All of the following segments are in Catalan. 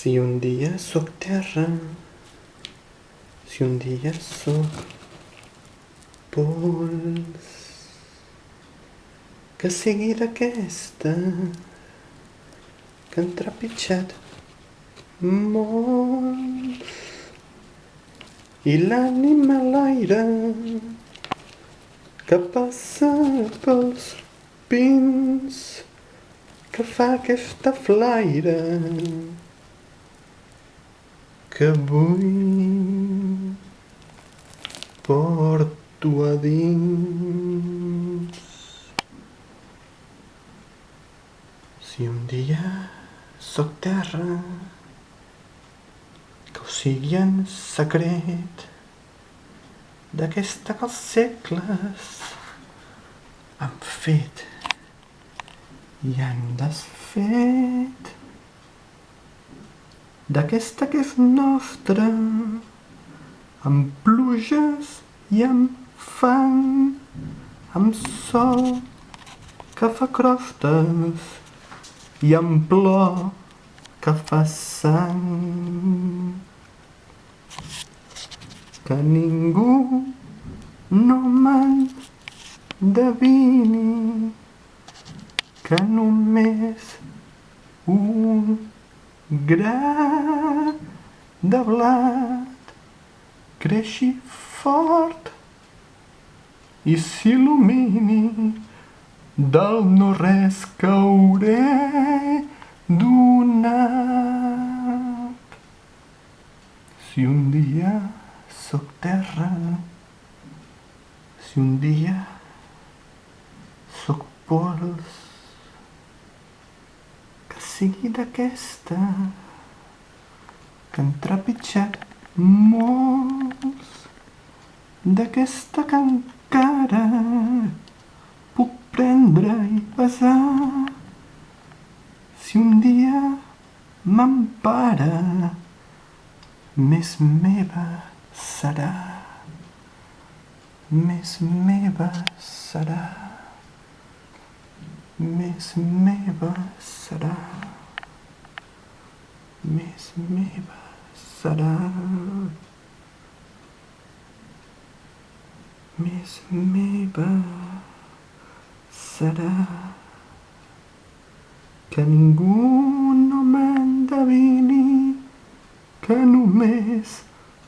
Si un dia sóc terra, si un dia sóc pols, que sigui d'aquesta que han trepitjat molts, i l'ànima a l'aire que passa pels pins, que fa aquesta flaire que avui porto a dins. Si un dia sóc terra, que ho sigui en secret, d'aquesta que els segles han fet i han desfet, d'aquesta que és nostra, amb pluges i amb fang, amb sol que fa crostes i amb plor que fa sang. Que ningú no m'endevini, que només un gra de blat creixi fort i s'il·lumini del no-res que hauré donat. Si un dia sóc terra, si un dia sóc pols, que sigui d'aquesta que han trepitjat molts, d'aquesta que encara puc prendre i pesar. Si un dia m'empara, més meva serà, més meva serà, més meva serà, més meva serà, més meva serà. Que ningú no m'endevini, que només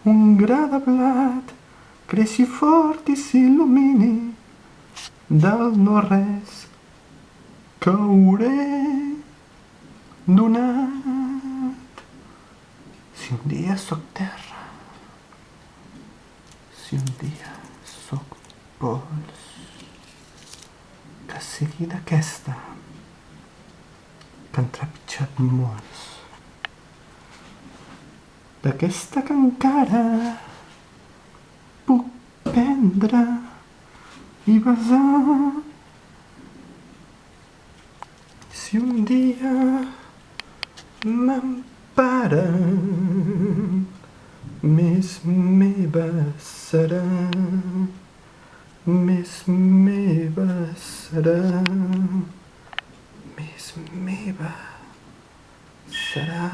un gra de blat creixi fort i s'il·lumini del no-res que hauré donat. Si un dia sóc terra, si un dia sóc pols, que sigui d'aquesta que han trepitjat molts, d'aquesta que encara puc prendre i besar. Si un dia m'empara, més meva serà, més meva serà, més meva serà.